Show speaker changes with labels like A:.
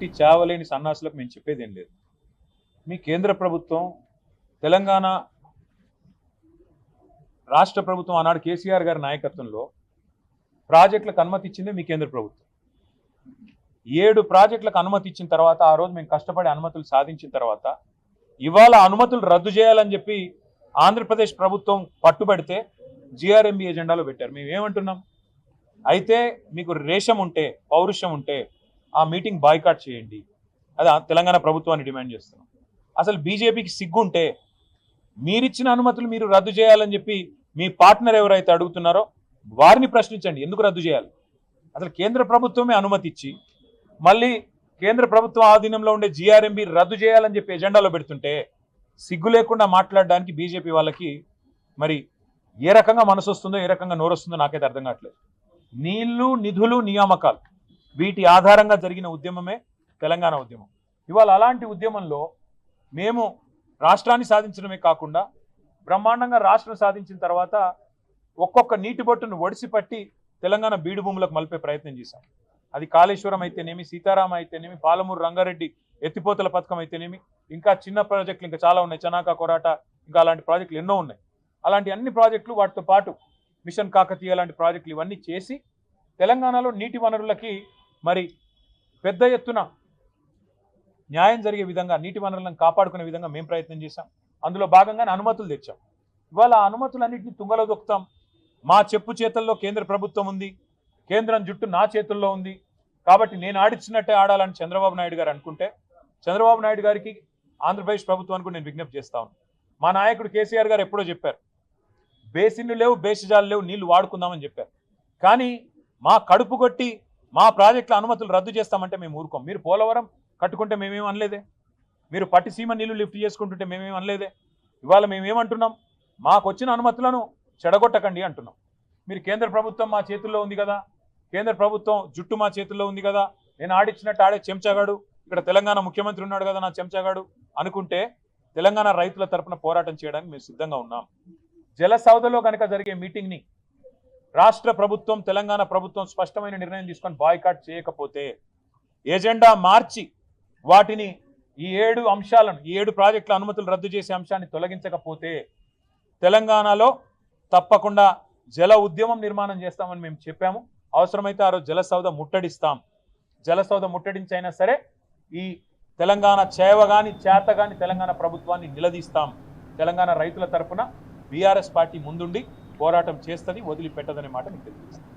A: వట్టి చావలేని సన్నాసులకు మేము చెప్పేదేం లేదు. మీ కేంద్ర ప్రభుత్వం, తెలంగాణ రాష్ట్ర ప్రభుత్వం ఆనాడు కేసీఆర్ గారి నాయకత్వంలో ప్రాజెక్టులకు అనుమతి ఇచ్చిందే మీ కేంద్ర ప్రభుత్వం. 7 ప్రాజెక్టులకు అనుమతి ఇచ్చిన తర్వాత, ఆ రోజు మేము కష్టపడి అనుమతులు సాధించిన తర్వాత, ఇవాళ అనుమతులు రద్దు చేయాలని చెప్పి ఆంధ్రప్రదేశ్ ప్రభుత్వం పట్టుబడితే జిఆర్ఎంబి ఎజెండాలో పెట్టారు. మేము ఏమంటున్నాం? అయితే మీకు రేషం ఉంటే, పౌరుషం ఉంటే ఆ మీటింగ్ బాయ్కాట్ చేయండి. అది తెలంగాణ ప్రభుత్వాన్ని డిమాండ్ చేస్తున్నాం. అసలు బీజేపీకి సిగ్గుంటే మీరిచ్చిన అనుమతులు మీరు రద్దు చేయాలని చెప్పి మీ పార్ట్నర్ ఎవరైతే అడుగుతున్నారో వారిని ప్రశ్నించండి. ఎందుకు రద్దు చేయాలి? అసలు కేంద్ర ప్రభుత్వమే అనుమతి ఇచ్చి మళ్ళీ కేంద్ర ప్రభుత్వం ఆధీనంలో ఉండే జిఆర్ఎంబి రద్దు చేయాలని చెప్పి ఎజెండాలో పెడుతుంటే సిగ్గు లేకుండా మాట్లాడడానికి బీజేపీ వాళ్ళకి మరి ఏ రకంగా మనసు వస్తుందో, ఏ రకంగా నోరొస్తుందో నాకైతే అర్థం కావట్లేదు. నీళ్లు, నిధులు, నియామకాలు వీటి ఆధారంగా జరిగిన ఉద్యమమే తెలంగాణ ఉద్యమం. ఇవాళ అలాంటి ఉద్యమంలో మేము రాష్ట్రాన్ని సాధించడమే కాకుండా బ్రహ్మాండంగా రాష్ట్రం సాధించిన తర్వాత ఒక్కొక్క నీటి బొట్టును ఒడిసిపట్టి తెలంగాణ బీడు భూములకు మలిపే ప్రయత్నం చేశాం. అది కాళేశ్వరం అయితేనేమి, సీతారామ అయితేనేమి, పాలమూరు రంగారెడ్డి ఎత్తిపోతల పథకం అయితేనేమి, ఇంకా చిన్న ప్రాజెక్టులు ఇంకా చాలా ఉన్నాయి, చనాక, కొరాట, ఇంకా అలాంటి ప్రాజెక్టులు ఎన్నో ఉన్నాయి. అలాంటి అన్ని ప్రాజెక్టులు, వాటితో పాటు మిషన్ కాకతీయ లాంటి ప్రాజెక్టులు ఇవన్నీ చేసి తెలంగాణలో నీటి వనరులకి మరి పెద్ద ఎత్తున న్యాయం జరిగే విధంగా, నీటి వనరులను కాపాడుకునే విధంగా మేము ప్రయత్నం చేశాం. అందులో భాగంగానే అనుమతులు తెచ్చాం. ఇవాళ ఆ అనుమతులన్నింటినీ తుంగలో దొక్కుతాం. మా చెప్పు చేతుల్లో కేంద్ర ప్రభుత్వం ఉంది, కేంద్రం జుట్టు నా చేతుల్లో ఉంది, కాబట్టి నేను ఆడిచ్చినట్టే ఆడాలని చంద్రబాబు నాయుడు గారు అనుకుంటే, చంద్రబాబు నాయుడు గారికి, ఆంధ్రప్రదేశ్ ప్రభుత్వానికి నేను విజ్ఞప్తి చేస్తా ఉన్నాను. మా నాయకుడు కేసీఆర్ గారు ఎప్పుడో చెప్పారు, బేసిన్లు లేవు, బేసిజాలు లేవు, నీళ్లు వాడుకుందామని చెప్పారు. కానీ మా కడుపు కొట్టి మా ప్రాజెక్టుల అనుమతులు రద్దు చేస్తామంటే మేము ఊరుకోం. మీరు పోలవరం కట్టుకుంటే మేమేం అనలేదే, మీరు పట్టిసీమ నీళ్లు లిఫ్ట్ చేసుకుంటుంటే మేమేం అనలేదే. ఇవాళ మేమేమంటున్నాం? మాకు వచ్చిన అనుమతులను చెడగొట్టకండి అంటున్నాం. మీరు కేంద్ర ప్రభుత్వం మా చేతుల్లో ఉంది కదా, కేంద్ర ప్రభుత్వం జుట్టు మా చేతుల్లో ఉంది కదా, నేను ఆడిచ్చినట్టు ఆడే చెంచాగాడు, ఇక్కడ తెలంగాణ ముఖ్యమంత్రి ఉన్నాడు కదా నా చెంచాగాడు అనుకుంటే తెలంగాణ రైతుల తరపున పోరాటం చేయడానికి మేము సిద్ధంగా ఉన్నాం. జలసౌధలో కనుక జరిగే మీటింగ్ని రాష్ట్ర ప్రభుత్వం, తెలంగాణ ప్రభుత్వం స్పష్టమైన నిర్ణయం తీసుకొని బాయ్కాట్ చేయకపోతే, ఎజెండా మార్చి వాటిని ఈ 7 అంశాలను, ఈ 7 ప్రాజెక్టుల అనుమతులు రద్దు చేసే అంశాన్ని తొలగించకపోతే తెలంగాణలో తప్పకుండా జల ఉద్యమం నిర్మాణం చేస్తామని మేము చెప్పాము. అవసరమైతే ఆ రోజు జలసౌధ ముట్టడిస్తాం. జలసౌధ ముట్టడించైనా సరే ఈ తెలంగాణ చేవగాని చేతగాని తెలంగాణ ప్రభుత్వాన్ని నిలదీస్తాం. తెలంగాణ రైతుల తరఫున బీఆర్ఎస్ పార్టీ ముందుండి పోరాటం చేస్తుంది, వదిలిపెట్టదనే మాట మీకు తెలియజేస్తాం.